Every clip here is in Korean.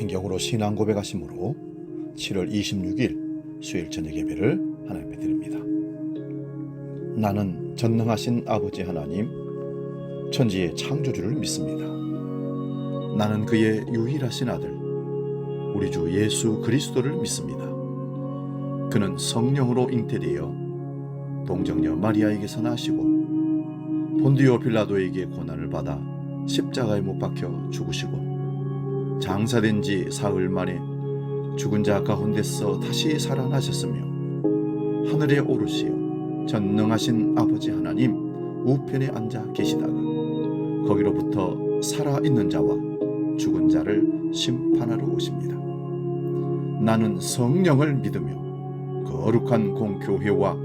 신경으로 신앙 고백하심으로 7월 26일 수요일 저녁 예배를 하나님께 드립니다. 나는 전능하신 아버지 하나님, 천지의 창조주를 믿습니다. 나는 그의 유일하신 아들, 우리 주 예수 그리스도를 믿습니다. 그는 성령으로 잉태되어 동정녀 마리아에게서 나시고 본디오 빌라도에게 고난을 받아 십자가에 못 박혀 죽으시고 장사된 지 사흘 만에 죽은 자 가운데서 다시 살아나셨으며 하늘에 오르시어 전능하신 아버지 하나님 우편에 앉아 계시다가 거기로부터 살아있는 자와 죽은 자를 심판하러 오십니다. 나는 성령을 믿으며 거룩한 공교회와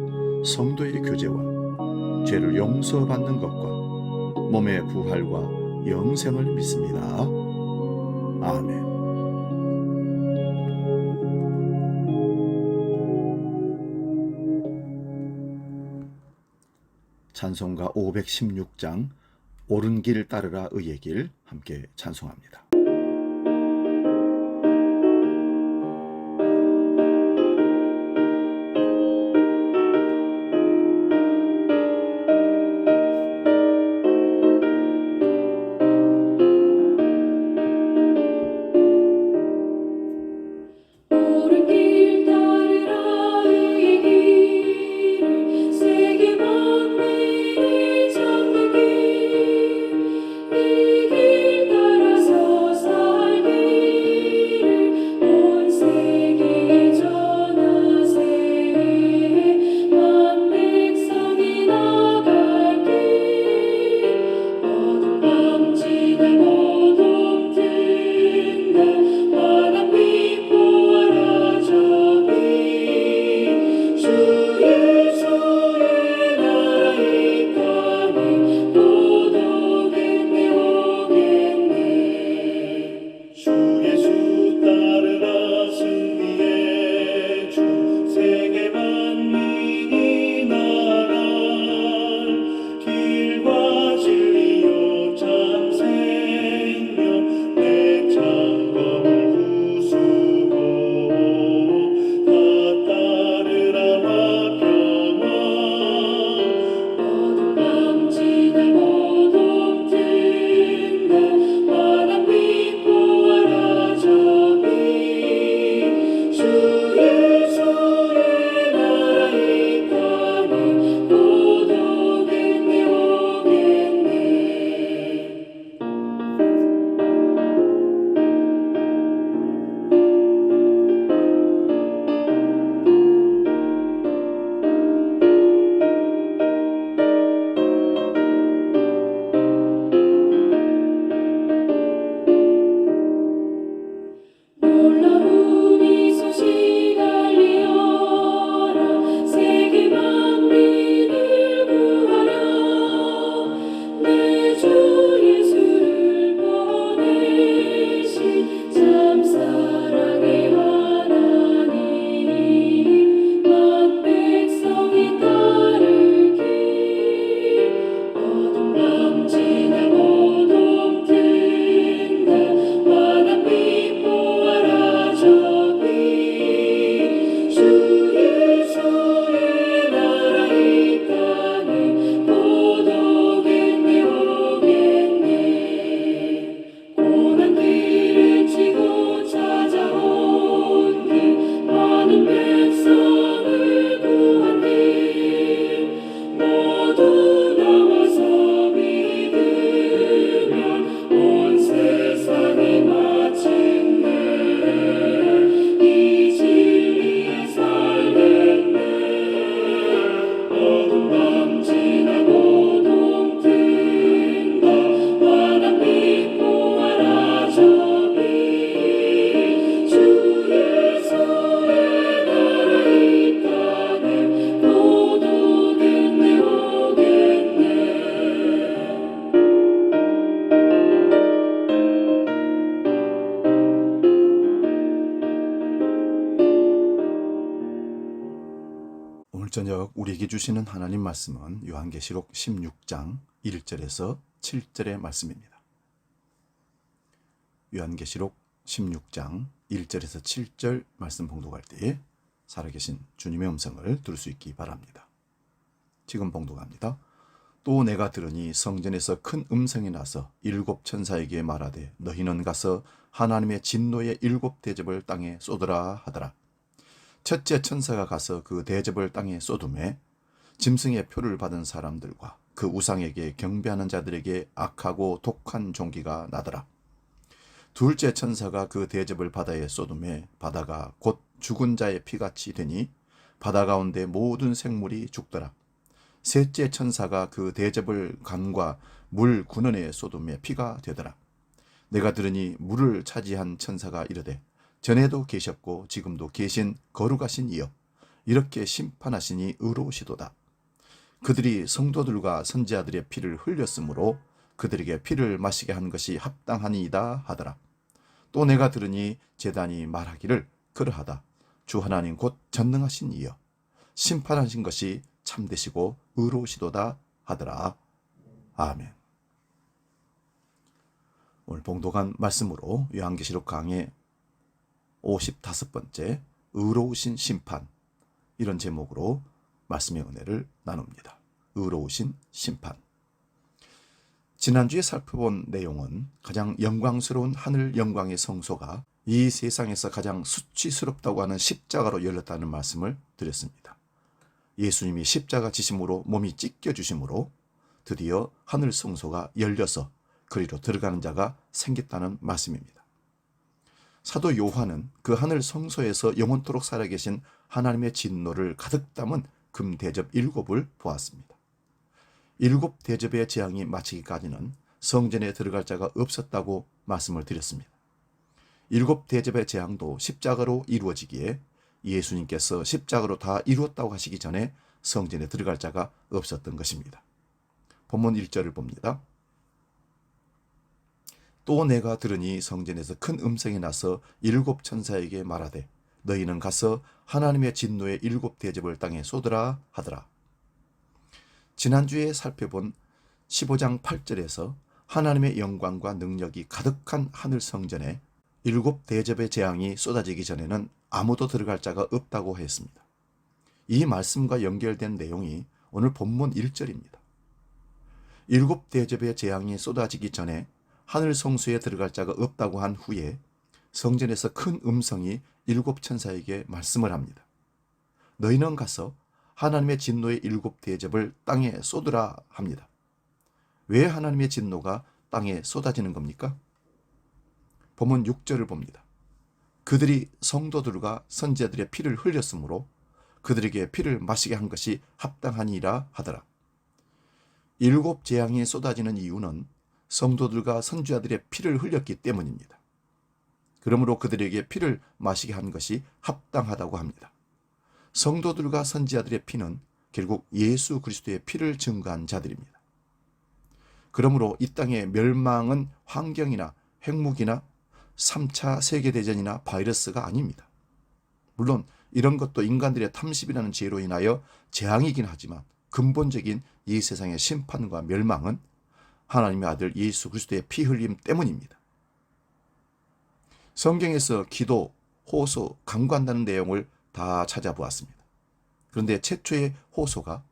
성도의 교제와 죄를 용서받는 것과 몸의 부활과 영생을 믿습니다. 아멘. 찬송가 516장 옳은 길 따르라 의의 길 함께 찬송합니다. 오늘 저녁 우리에게 주시는 하나님 말씀은 요한계시록 16장 1절에서 7절의 말씀입니다. 요한계시록 16장 1절에서 7절 말씀 봉독할 때에 살아계신 주님의 음성을 들을 수 있기 바랍니다. 지금 봉독합니다. 또 내가 들으니 성전에서 큰 음성이 나서 일곱 천사에게 말하되 너희는 가서 하나님의 진노의 일곱 대접을 땅에 쏟으라 하더라. 첫째 천사가 가서 그 대접을 땅에 쏟음에 짐승의 표를 받은 사람들과 그 우상에게 경배하는 자들에게 악하고 독한 종기가 나더라. 둘째 천사가 그 대접을 바다에 쏟음에 바다가 곧 죽은 자의 피같이 되니 바다 가운데 모든 생물이 죽더라. 셋째 천사가 그 대접을 강과 물 군원에 쏟음에 피가 되더라. 내가 들으니 물을 차지한 천사가 이르되 전에도 계셨고 지금도 계신 거룩하신 이여 이렇게 심판하시니 의로우시도다. 그들이 성도들과 선지자들의 피를 흘렸으므로 그들에게 피를 마시게 한 것이 합당하니이다 하더라. 또 내가 들으니 제단이 말하기를 그러하다. 주 하나님 곧 전능하신 이여 심판하신 것이 참되시고 의로우시도다 하더라. 아멘. 오늘 봉독한 말씀으로 요한계시록 강의 55번째 의로우신 심판, 이런 제목으로 말씀의 은혜를 나눕니다. 의로우신 심판. 지난주에 살펴본 내용은 가장 영광스러운 하늘 영광의 성소가 이 세상에서 가장 수치스럽다고 하는 십자가로 열렸다는 말씀을 드렸습니다. 예수님이 십자가 지심으로 몸이 찢겨주심으로 드디어 하늘 성소가 열려서 그리로 들어가는 자가 생겼다는 말씀입니다. 사도 요한은 그 하늘 성소에서 영원토록 살아계신 하나님의 진노를 가득 담은 금 대접 7을 보았습니다. 7 대접의 재앙이 마치기까지는 성전에 들어갈 자가 없었다고 말씀을 드렸습니다. 7 대접의 재앙도 십자가로 이루어지기에 예수님께서 십자가로 다 이루었다고 하시기 전에 성전에 들어갈 자가 없었던 것입니다. 본문 1절을 봅니다. 또 내가 들으니 성전에서 큰 음성이 나서 7 천사에게 말하되 너희는 가서 하나님의 진노의 7 대접을 땅에 쏟으라 하더라. 지난주에 살펴본 15장 8절에서 하나님의 영광과 능력이 가득한 하늘 성전에 7 대접의 재앙이 쏟아지기 전에는 아무도 들어갈 자가 없다고 했습니다. 이 말씀과 연결된 내용이 오늘 본문 1절입니다. 7 대접의 재앙이 쏟아지기 전에 하늘 성소에 들어갈 자가 없다고 한 후에 성전에서 큰 음성이 7 천사에게 말씀을 합니다. 너희는 가서 하나님의 진노의 7 대접을 땅에 쏟으라 합니다. 왜 하나님의 진노가 땅에 쏟아지는 겁니까? 본문 6절을 봅니다. 그들이 성도들과 선지자들의 피를 흘렸으므로 그들에게 피를 마시게 한 것이 합당하니라 하더라. 7 재앙이 쏟아지는 이유는 성도들과 선지자들의 피를 흘렸기 때문입니다. 그러므로 그들에게 피를 마시게 한 것이 합당하다고 합니다. 성도들과 선지자들의 피는 결국 예수 그리스도의 피를 증거한 자들입니다. 그러므로 이 땅의 멸망은 환경이나 핵무기나 3차 세계대전이나 바이러스가 아닙니다. 물론 이런 것도 인간들의 탐심이라는 죄로 인하여 재앙이긴 하지만 근본적인 이 세상의 심판과 멸망은 하나님의 아들 예수 그리스도의 피 흘림 때문입니다. 성경에서 기도, 호소, 간구한다는 내용을 다 찾아보았습니다. 그런데 최초의 호소가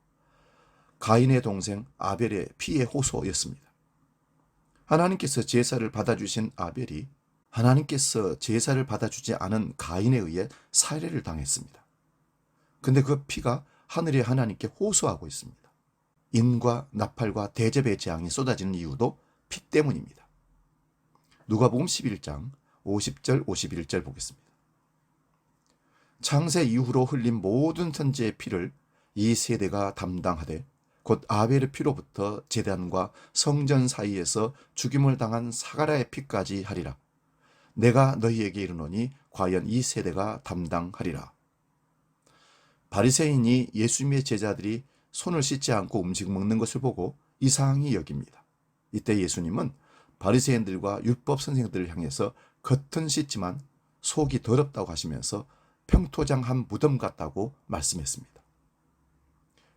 가인의 동생 아벨의 피의 호소였습니다. 하나님께서 제사를 받아주신 아벨이 하나님께서 제사를 받아주지 않은 가인에 의해 살해를 당했습니다. 근데 그 피가 하늘의 하나님께 호소하고 있습니다. 인과 나팔과 대접의 재앙이 쏟아지는 이유도 피 때문입니다. 누가복음 11장 50절 51절 보겠습니다. 창세 이후로 흘린 모든 선지의 피를 이 세대가 담당하되 곧 아벨의 피로부터 제단과 성전 사이에서 죽임을 당한 사가랴의 피까지 하리라. 내가 너희에게 이르노니 과연 이 세대가 담당하리라. 바리새인이 예수님의 제자들이 손을 씻지 않고 음식 먹는 것을 보고 이상히 여깁니다. 이때 예수님은 바리새인들과 율법 선생들을 향해서 겉은 씻지만 속이 더럽다고 하시면서 평토장 한 무덤 같다고 말씀했습니다.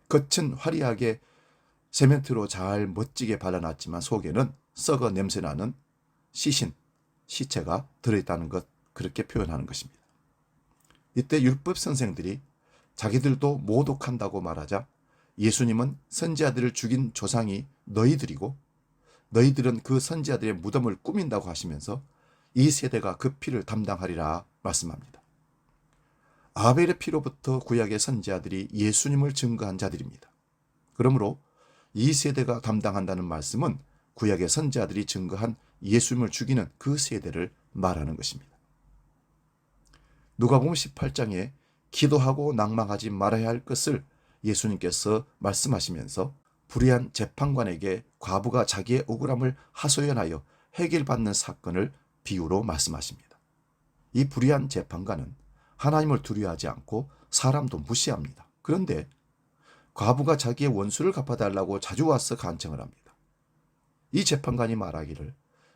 겉은 화려하게 세멘트로 잘 멋지게 발라놨지만 속에는 썩어 냄새나는 시신, 시체가 들어있다는 것, 그렇게 표현하는 것입니다. 이때 율법 선생들이 자기들도 모독한다고 말하자 예수님은 선지자들을 죽인 조상이 너희들이고 너희들은 그 선지자들의 무덤을 꾸민다고 하시면서 이 세대가 그 피를 담당하리라 말씀합니다. 아벨의 피로부터 구약의 선지자들이 예수님을 증거한 자들입니다. 그러므로 이 세대가 담당한다는 말씀은 구약의 선지자들이 증거한 예수님을 죽이는 그 세대를 말하는 것입니다. 누가복음 18장에 기도하고 낭망하지 말아야 할 것을 예수님께서 말씀하시면서 불의한 재판관에게 과부가 자기의 억울함을 하소연하여 해결받는 사건을 비유로 말씀하십니다. 이 불의한 재판관은 하나님을 두려워하지 않고 사람도 무시합니다. 그런데 과부가 자기의 원수를 갚아달라고 자주 와서 간청을 합니다. 이 재판관이 말하기를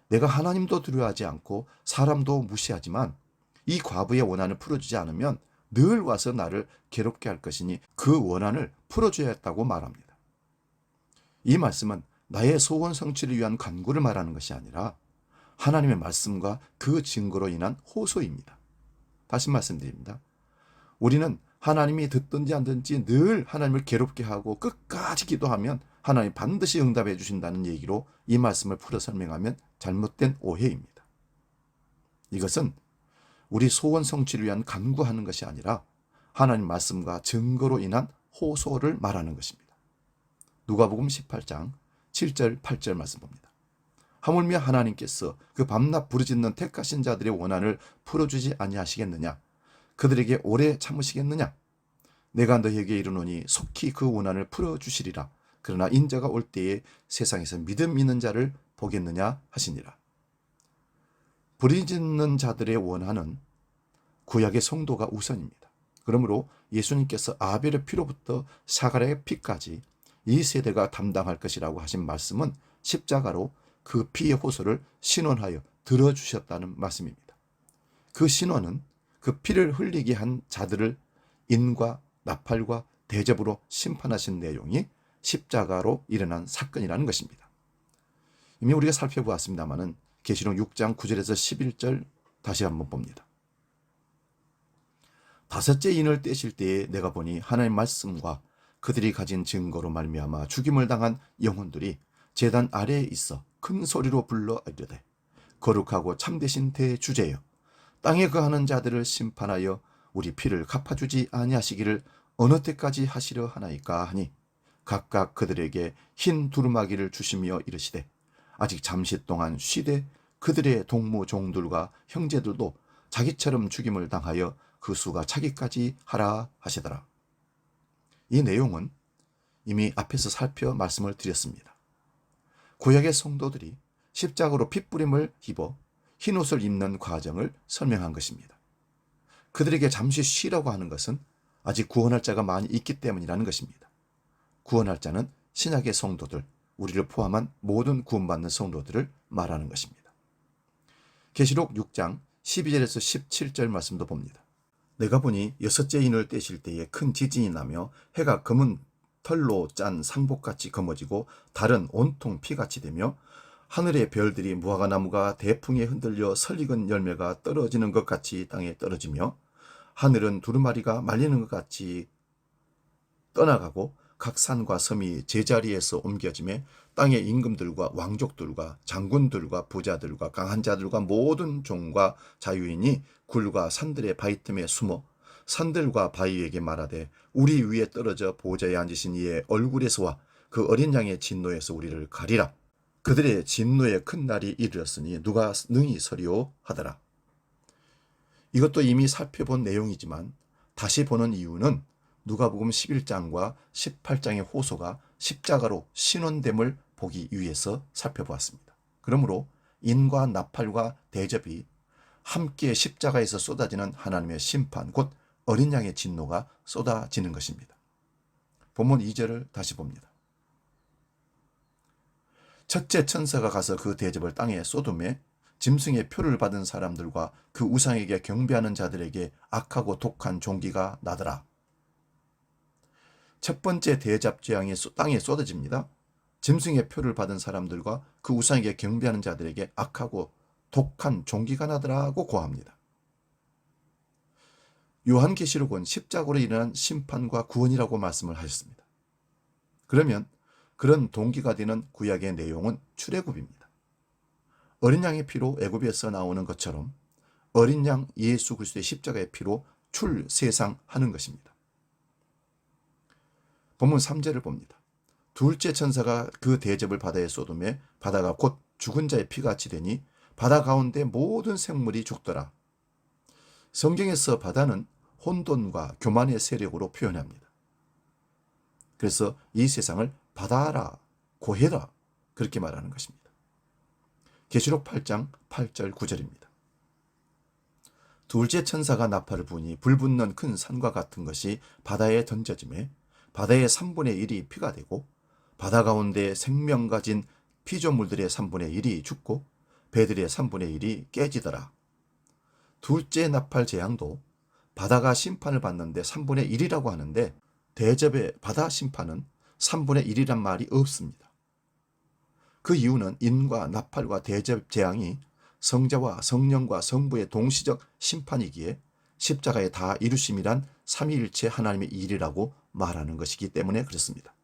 내가 하나님도 두려워하지 않고 사람도 무시하지만 이 과부의 원한을 풀어주지 않으면 늘 와서 나를 괴롭게 할 것이니 그 원한을 풀어줘야 했다고 말합니다. 이 말씀은 나의 소원 성취를 위한 간구를 말하는 것이 아니라 하나님의 말씀과 그 증거로 인한 호소입니다. 다시 말씀드립니다. 우리는 하나님이 듣든지 안 듣든지 늘 하나님을 괴롭게 하고 끝까지 기도하면 하나님 반드시 응답해 주신다는 얘기로 이 말씀을 풀어 설명하면 잘못된 오해입니다. 이것은 우리 소원 성취를 위한 간구하는 것이 아니라 하나님 말씀과 증거로 인한 호소를 말하는 것입니다. 누가복음 18장 7절 8절 말씀 봅니다. 하물며 하나님께서 그 밤낮 부르짖는 택하신 자들의 원한을 풀어주지 아니하시겠느냐? 그들에게 오래 참으시겠느냐? 내가 너희에게 이르노니 속히 그 원한을 풀어주시리라. 그러나 인자가 올 때에 세상에서 믿음 있는 자를 보겠느냐 하시니라. 부르짖는 자들의 원한은 구약의 성도가 우선입니다. 그러므로 예수님께서 아벨의 피로부터 사가랴의 피까지 이 세대가 담당할 것이라고 하신 말씀은 십자가로 그 피의 호소를 신원하여 들어주셨다는 말씀입니다. 그 신원은 그 피를 흘리게 한 자들을 인과 나팔과 대접으로 심판하신 내용이 십자가로 일어난 사건이라는 것입니다. 이미 우리가 살펴보았습니다마는 계시록 6장 9절에서 11절 다시 한번 봅니다. 다섯째 인을 떼실 때에 내가 보니 하나님의 말씀과 그들이 가진 증거로 말미암아 죽임을 당한 영혼들이 제단 아래에 있어 큰 소리로 불러 이르되 거룩하고 참되신 대주제여 땅에 거하는 자들을 심판하여 우리 피를 갚아주지 아니하시기를 어느 때까지 하시려 하나이까 하니 각각 그들에게 흰 두루마기를 주시며 이르시되 아직 잠시 동안 쉬되 그들의 동무 종들과 형제들도 자기처럼 죽임을 당하여 그 수가 차기까지 하라 하시더라. 이 내용은 이미 앞에서 살펴 말씀을 드렸습니다. 구약의 성도들이 십자가로 핏부림을 입어 흰옷을 입는 과정을 설명한 것입니다. 그들에게 잠시 쉬라고 하는 것은 아직 구원할 자가 많이 있기 때문이라는 것입니다. 구원할 자는 신약의 성도들, 우리를 포함한 모든 구원받는 성도들을 말하는 것입니다. 계시록 6장 12절에서 17절 말씀도 봅니다. 내가 보니 여섯째 인을 떼실 때에 큰 지진이 나며 해가 검은 털로 짠 상복같이 검어지고 달은 온통 피같이 되며 하늘의 별들이 무화과나무가 대풍에 흔들려 설익은 열매가 떨어지는 것 같이 땅에 떨어지며 하늘은 두루마리가 말리는 것 같이 떠나가고 각 산과 섬이 제자리에서 옮겨지며 땅의 임금들과 왕족들과 장군들과 부자들과 강한 자들과 모든 종과 자유인이 굴과 산들의 바위 틈에 숨어 산들과 바위에게 말하되 우리 위에 떨어져 보좌에 앉으신 이의 얼굴에서와 그 어린 양의 진노에서 우리를 가리라. 그들의 진노의 큰 날이 이르렀으니 누가 능히 서리오 하더라. 이것도 이미 살펴본 내용이지만 다시 보는 이유는 누가복음 11장과 18장의 호소가 십자가로 신원됨을 보기 위해서 살펴보았습니다. 그러므로 인과 나팔과 대접이 함께 십자가에서 쏟아지는 하나님의 심판, 곧 어린 양의 진노가 쏟아지는 것입니다. 본문 2절을 다시 봅니다. 첫째 천사가 가서 그 대접을 땅에 쏟음에 짐승의 표를 받은 사람들과 그 우상에게 경배하는 자들에게 악하고 독한 종기가 나더라. 첫 번째 대접 재앙이 땅에 쏟아집니다. 짐승의 표를 받은 사람들과 그 우상에게 경배하는 자들에게 악하고 독한 종기가 나더라고 고합니다. 요한계시록은 십자가로 인한 심판과 구원이라고 말씀을 하셨습니다. 그러면 그런 동기가 되는 구약의 내용은 출애굽입니다. 어린 양의 피로 애굽에서 나오는 것처럼 어린 양 예수 그리스도의 십자가의 피로 출세상하는 것입니다. 본문 3절을 봅니다. 둘째 천사가 그 대접을 바다에 쏟음에 바다가 곧 죽은 자의 피같이 되니 바다 가운데 모든 생물이 죽더라. 성경에서 바다는 혼돈과 교만의 세력으로 표현합니다. 그래서 이 세상을 바다라, 고해라 그렇게 말하는 것입니다. 계시록 8장 8절 9절입니다. 둘째 천사가 나팔을 부니 불붙는 큰 산과 같은 것이 바다에 던져지매 바다의 3분의 1이 피가 되고 바다 가운데 생명 가진 피조물들의 3분의 1이 죽고 배들의 3분의 1이 깨지더라. 둘째 나팔 재앙도 바다가 심판을 받는데 3분의 1이라고 하는데 대접의 바다 심판은 3분의 1이란 말이 없습니다. 그 이유는 인과 나팔과 대접 재앙이 성자와 성령과 성부의 동시적 심판이기에 십자가에 다 이루심이란 삼위일체 하나님의 일이라고 말하는 것이기 때문에 그렇습니다.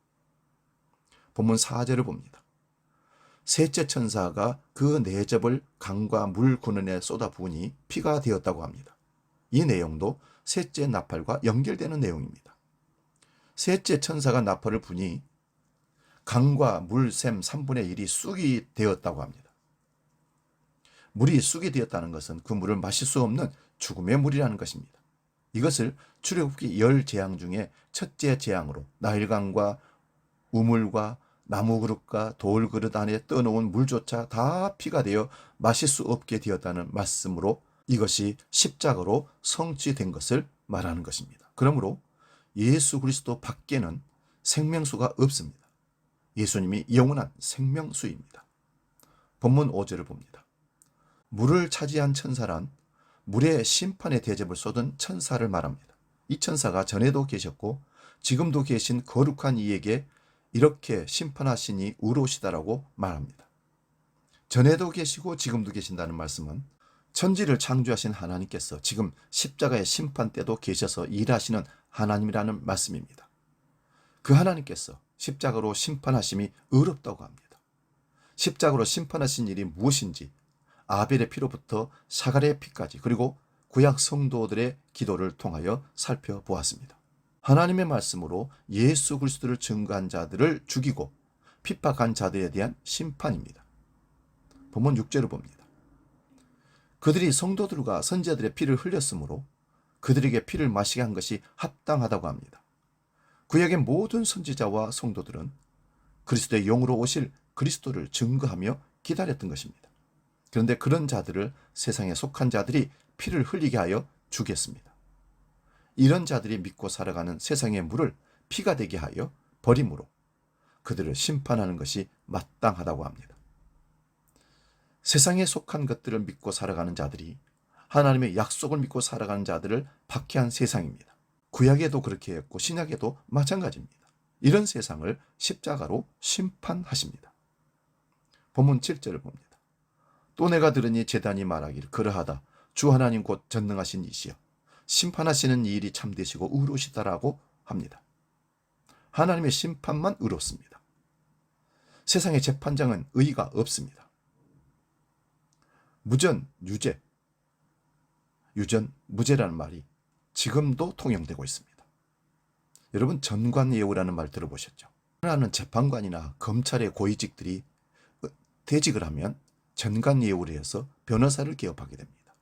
본문 4절을 봅니다. 셋째 천사가 그 내접을 강과 물 군원에 쏟아부으니 피가 되었다고 합니다. 이 내용도 셋째 나팔과 연결되는 내용입니다. 셋째 천사가 나팔을 부니 강과 물샘 3분의 1이 쑥이 되었다고 합니다. 물이 쑥이 되었다는 것은 그 물을 마실 수 없는 죽음의 물이라는 것입니다. 이것을 출애굽기 10재앙 중에 첫째 재앙으로 나일강과 우물과 나무그릇과 돌그릇 안에 떠놓은 물조차 다 피가 되어 마실 수 없게 되었다는 말씀으로 이것이 십자가로 성취된 것을 말하는 것입니다. 그러므로 예수 그리스도 밖에는 생명수가 없습니다. 예수님이 영원한 생명수입니다. 본문 5절을 봅니다. 물을 차지한 천사란 물의 심판의 대접을 쏟은 천사를 말합니다. 이 천사가 전에도 계셨고 지금도 계신 거룩한 이에게 이렇게 심판하시니 의로우시다라고 말합니다. 전에도 계시고 지금도 계신다는 말씀은 천지를 창조하신 하나님께서 지금 십자가의 심판 때도 계셔서 일하시는 하나님이라는 말씀입니다. 그 하나님께서 십자가로 심판하심이 의롭다고 합니다. 십자가로 심판하신 일이 무엇인지 아벨의 피로부터 사갈의 피까지 그리고 구약 성도들의 기도를 통하여 살펴보았습니다. 하나님의 말씀으로 예수 그리스도를 증거한 자들을 죽이고 핍박한 자들에 대한 심판입니다. 본문 6절을 봅니다. 그들이 성도들과 선지자들의 피를 흘렸으므로 그들에게 피를 마시게 한 것이 합당하다고 합니다. 구약의 모든 선지자와 성도들은 그리스도의 영으로 오실 그리스도를 증거하며 기다렸던 것입니다. 그런데 그런 자들을 세상에 속한 자들이 피를 흘리게 하여 죽였습니다. 이런 자들이 믿고 살아가는 세상의 물을 피가 되게 하여 버림으로 그들을 심판하는 것이 마땅하다고 합니다. 세상에 속한 것들을 믿고 살아가는 자들이 하나님의 약속을 믿고 살아가는 자들을 박해한 세상입니다. 구약에도 그렇게 했고 신약에도 마찬가지입니다. 이런 세상을 십자가로 심판하십니다. 본문 7절을 봅니다. 또 내가 들으니 제단이 말하기를 그러하다. 주 하나님 곧 전능하신 이시여 심판하시는 이 일이 참되시고 의로우시다라고 합니다. 하나님의 심판만 의롭습니다. 세상의 재판장은 의의가 없습니다. 무전, 유죄, 유전, 무죄라는 말이 지금도 통용되고 있습니다. 여러분 전관예우라는 말 들어보셨죠? 하나는 재판관이나 검찰의 고위직들이 퇴직을 하면 전관예우를 해서 변호사를 개업하게 됩니다.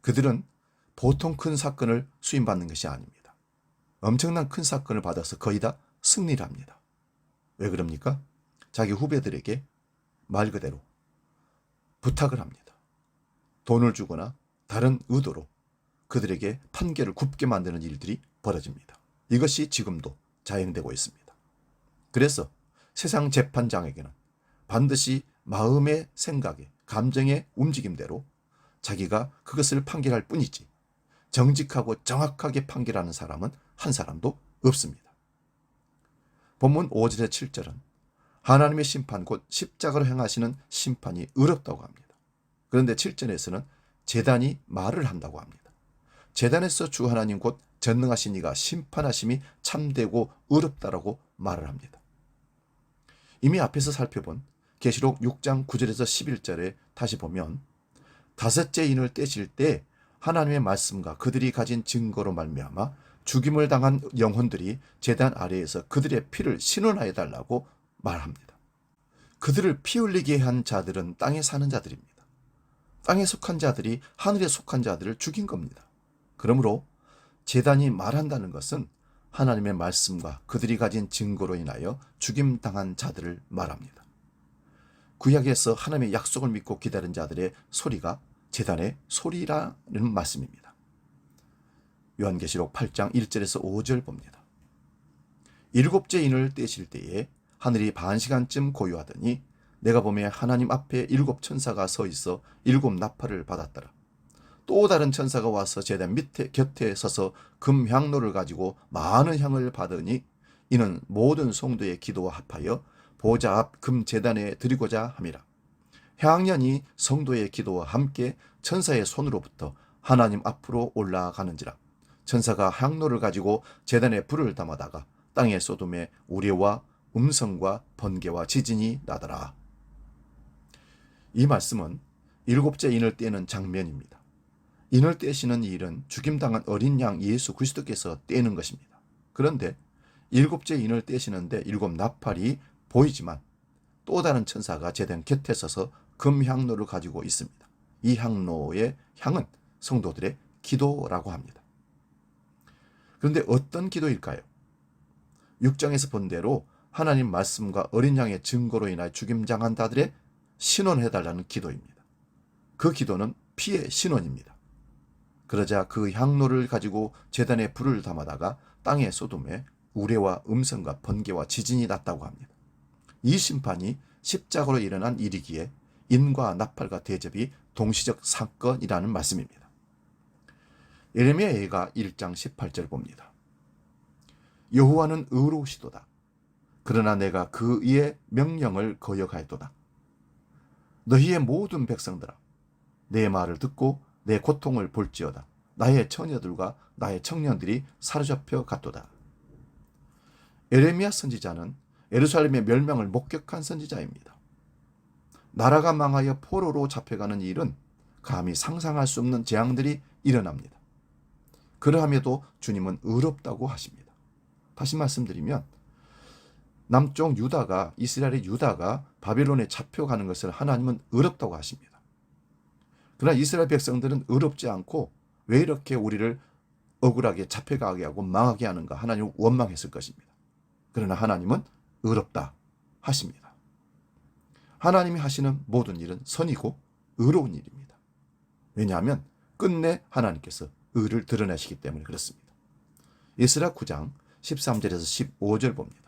그들은 보통 큰 사건을 수임받는 것이 아닙니다. 엄청난 큰 사건을 받아서 거의 다 승리를 합니다. 왜 그럽니까? 자기 후배들에게 말 그대로 부탁을 합니다. 돈을 주거나 다른 의도로 그들에게 판결을 굽게 만드는 일들이 벌어집니다. 이것이 지금도 자행되고 있습니다. 그래서 세상 재판장에게는 반드시 마음의 생각에 감정의 움직임대로 자기가 그것을 판결할 뿐이지 정직하고 정확하게 판결하는 사람은 한 사람도 없습니다. 본문 5절에 7절은 하나님의 심판 곧 십자가로 행하시는 심판이 의롭다고 합니다. 그런데 7절에서는 제단이 말을 한다고 합니다. 제단에서 주 하나님 곧 전능하신 이가 심판하심이 참되고 의롭다라고 말을 합니다. 이미 앞에서 살펴본 계시록 6장 9절에서 11절에 다시 보면 다섯째 인을 떼실 때 하나님의 말씀과 그들이 가진 증거로 말미암아 죽임을 당한 영혼들이 제단 아래에서 그들의 피를 신원하여 달라고 말합니다. 그들을 피 흘리게 한 자들은 땅에 사는 자들입니다. 땅에 속한 자들이 하늘에 속한 자들을 죽인 겁니다. 그러므로 제단이 말한다는 것은 하나님의 말씀과 그들이 가진 증거로 인하여 죽임당한 자들을 말합니다. 구약에서 하나님의 약속을 믿고 기다린 자들의 소리가 제단의 소리라는 말씀입니다. 요한계시록 8장 1절에서 5절 봅니다. 일곱째 인을 떼실 때에 하늘이 반시간쯤 고요하더니 내가 보매 하나님 앞에 일곱 천사가 서 있어 일곱 나팔을 받았더라. 또 다른 천사가 와서 제단 밑에 곁에 서서 금 향로를 가지고 많은 향을 받으니 이는 모든 성도의 기도와 합하여 보좌 앞 금 제단에 드리고자 함이라. 향연이 성도의 기도와 함께 천사의 손으로부터 하나님 앞으로 올라가는지라. 천사가 향로를 가지고 제단에 불을 담아다가 땅에 쏟음에 우레와 음성과 번개와 지진이 나더라. 이 말씀은 일곱째 인을 떼는 장면입니다. 인을 떼시는 일은 죽임당한 어린 양 예수 그리스도께서 떼는 것입니다. 그런데 일곱째 인을 떼시는데 일곱 나팔이 보이지만 또 다른 천사가 제단 곁에 서서 금 향로를 가지고 있습니다. 이 향로의 향은 성도들의 기도라고 합니다. 그런데 어떤 기도일까요? 6장에서 본 대로 하나님 말씀과 어린 양의 증거로 인하여 죽임당한 자들의 신원해달라는 기도입니다. 그 기도는 피의 신원입니다. 그러자 그 향로를 가지고 제단에 불을 담아다가 땅에 쏟음에 우레와 음성과 번개와 지진이 났다고 합니다. 이 심판이 십자가로 일어난 일이기에 인과 나팔과 대접이 동시적 사건이라는 말씀입니다. 예레미야 예가 1장 18절 봅니다. 여호와는 의로우시도다. 그러나 내가 그의 명령을 거역하였도다. 너희의 모든 백성들아, 내 말을 듣고 내 고통을 볼지어다. 나의 처녀들과 나의 청년들이 사로잡혀 갔도다. 예레미야 선지자는 예루살렘의 멸망을 목격한 선지자입니다. 나라가 망하여 포로로 잡혀가는 일은 감히 상상할 수 없는 재앙들이 일어납니다. 그러함에도 주님은 의롭다고 하십니다. 다시 말씀드리면 남쪽 유다가 이스라엘의 유다가 바벨론에 잡혀가는 것을 하나님은 의롭다고 하십니다. 그러나 이스라엘 백성들은 의롭지 않고 왜 이렇게 우리를 억울하게 잡혀가게 하고 망하게 하는가 하나님은 원망했을 것입니다. 그러나 하나님은 의롭다 하십니다. 하나님이 하시는 모든 일은 선이고 의로운 일입니다. 왜냐하면 끝내 하나님께서 의를 드러내시기 때문에 그렇습니다. 에스라 9장 13절에서 15절 봅니다.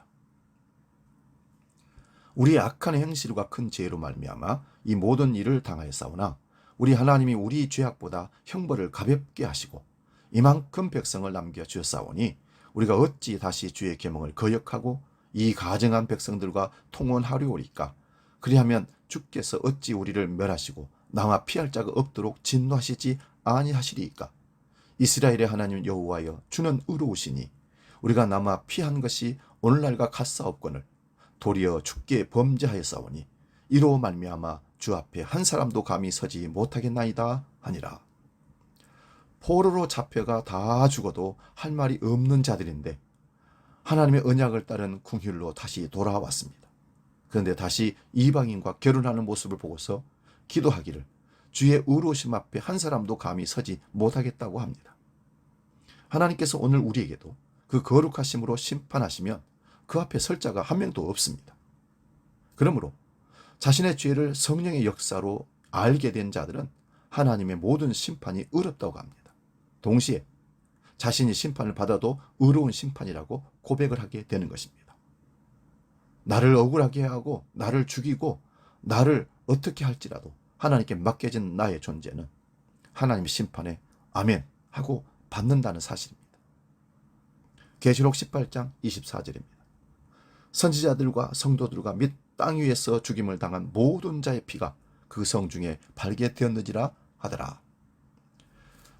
우리의 악한 행실과 큰 죄로 말미암아 이 모든 일을 당하였사오나 우리 하나님이 우리 죄악보다 형벌을 가볍게 하시고 이만큼 백성을 남겨주었사오니 우리가 어찌 다시 주의 계명을 거역하고 이 가증한 백성들과 통혼하려오리까. 그리하면 주께서 어찌 우리를 멸하시고 나와 피할 자가 없도록 진노하시지 아니하시리이까. 이스라엘의 하나님 여호와여 주는 의로우시니 우리가 남아 피한 것이 오늘날과 같사옵거늘 도리어 주께 범죄하였사오니 이로 말미암아 주 앞에 한 사람도 감히 서지 못하겠나이다 하니라. 포로로 잡혀가 다 죽어도 할 말이 없는 자들인데 하나님의 언약을 따른 궁휼로 다시 돌아왔습니다. 그런데 다시 이방인과 결혼하는 모습을 보고서 기도하기를 주의 의로우심 앞에 한 사람도 감히 서지 못하겠다고 합니다. 하나님께서 오늘 우리에게도 그 거룩하심으로 심판하시면 그 앞에 설 자가 한 명도 없습니다. 그러므로 자신의 죄를 성령의 역사로 알게 된 자들은 하나님의 모든 심판이 의롭다고 합니다. 동시에 자신이 심판을 받아도 의로운 심판이라고 고백을 하게 되는 것입니다. 나를 억울하게 하고 나를 죽이고 나를 어떻게 할지라도 하나님께 맡겨진 나의 존재는 하나님의 심판에 아멘 하고 받는다는 사실입니다. 계시록 18장 24절입니다. 선지자들과 성도들과 및 땅 위에서 죽임을 당한 모든 자의 피가 그 성 중에 발견되었느니라 하더라.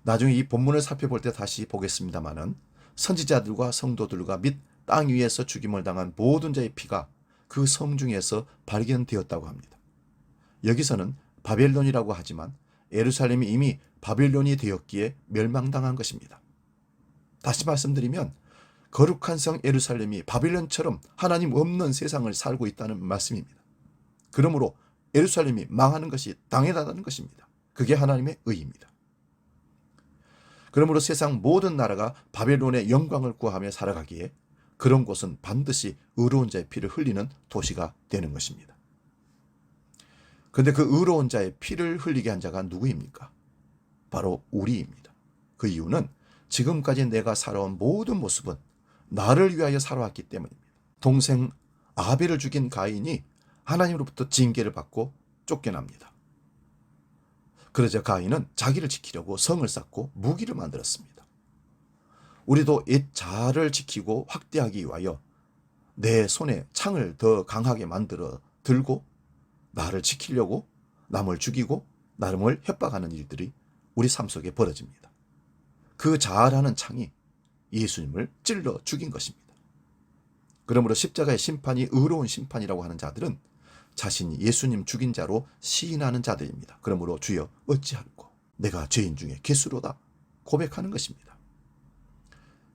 나중에 이 본문을 살펴볼 때 다시 보겠습니다마는 선지자들과 성도들과 및 땅 위에서 죽임을 당한 모든 자의 피가 그 성 중에서 발견되었다고 합니다. 여기서는 바벨론이라고 하지만 예루살렘이 이미 바벨론이 되었기에 멸망당한 것입니다. 다시 말씀드리면 거룩한 성 예루살렘이 바벨론처럼 하나님 없는 세상을 살고 있다는 말씀입니다. 그러므로 예루살렘이 망하는 것이 당연하다는 것입니다. 그게 하나님의 의입니다. 그러므로 세상 모든 나라가 바벨론의 영광을 구하며 살아가기에 그런 곳은 반드시 의로운 자의 피를 흘리는 도시가 되는 것입니다. 그런데 그 의로운 자의 피를 흘리게 한 자가 누구입니까? 바로 우리입니다. 그 이유는 지금까지 내가 살아온 모든 모습은 나를 위하여 살아왔기 때문입니다. 동생 아벨을 죽인 가인이 하나님으로부터 징계를 받고 쫓겨납니다. 그러자 가인은 자기를 지키려고 성을 쌓고 무기를 만들었습니다. 우리도 옛 자아를 지키고 확대하기 위하여 내 손에 창을 더 강하게 만들어 들고 나를 지키려고 남을 죽이고 남을 협박하는 일들이 우리 삶 속에 벌어집니다. 그 자아라는 창이 예수님을 찔러 죽인 것입니다. 그러므로 십자가의 심판이 의로운 심판이라고 하는 자들은 자신이 예수님 죽인 자로 시인하는 자들입니다. 그러므로 주여 어찌할꼬 내가 죄인 중에 개수로다 고백하는 것입니다.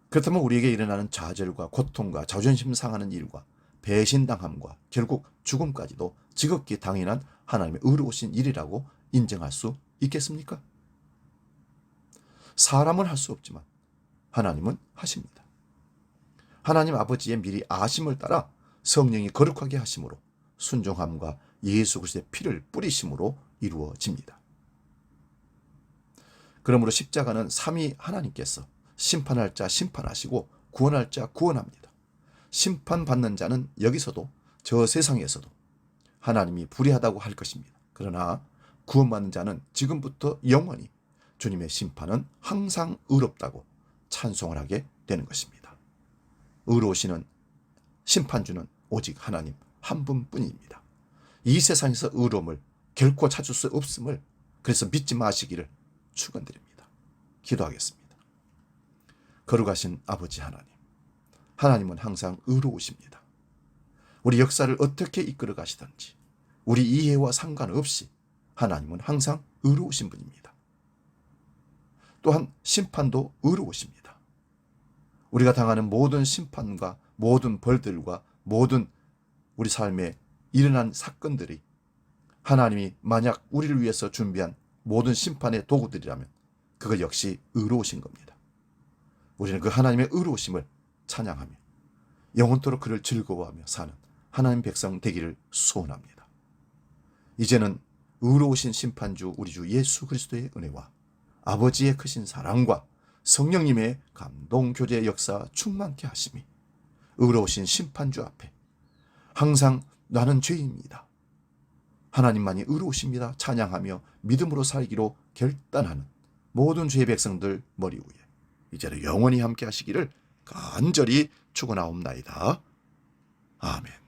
그렇다면 우리에게 일어나는 좌절과 고통과 자존심 상하는 일과 배신당함과 결국 죽음까지도 지극히 당연한 하나님의 의로우신 일이라고 인정할 수 있겠습니까? 사람은 할 수 없지만 하나님은 하십니다. 하나님 아버지의 미리 아심을 따라 성령이 거룩하게 하심으로 순종함과 예수 그리스도의 피를 뿌리심으로 이루어집니다. 그러므로 십자가는 삼위 하나님께서 심판할 자 심판하시고 구원할 자 구원합니다. 심판받는 자는 여기서도 저 세상에서도 하나님이 불의하다고 할 것입니다. 그러나 구원받는 자는 지금부터 영원히 주님의 심판은 항상 의롭다고 찬송을 하게 되는 것입니다. 의로우시는 심판주는 오직 하나님 한 분뿐입니다. 이 세상에서 의로움을 결코 찾을 수 없음을 그래서 믿지 마시기를 축원드립니다. 기도하겠습니다. 거룩하신 아버지 하나님, 하나님은 항상 의로우십니다. 우리 역사를 어떻게 이끌어 가시든지 우리 이해와 상관없이 하나님은 항상 의로우신 분입니다. 또한 심판도 의로우십니다. 우리가 당하는 모든 심판과 모든 벌들과 모든 우리 삶에 일어난 사건들이 하나님이 만약 우리를 위해서 준비한 모든 심판의 도구들이라면 그것 역시 의로우신 겁니다. 우리는 그 하나님의 의로우심을 찬양하며 영원토록 그를 즐거워하며 사는 하나님 백성 되기를 소원합니다. 이제는 의로우신 심판주 우리 주 예수 그리스도의 은혜와 아버지의 크신 사랑과 성령님의 감동 교제의 역사 충만케 하심이 의로우신 심판주 앞에 항상 나는 죄인입니다. 하나님만이 의로우십니다. 찬양하며 믿음으로 살기로 결단하는 모든 주의 백성들 머리 위에 이제는 영원히 함께 하시기를 간절히 축원하옵나이다. 아멘.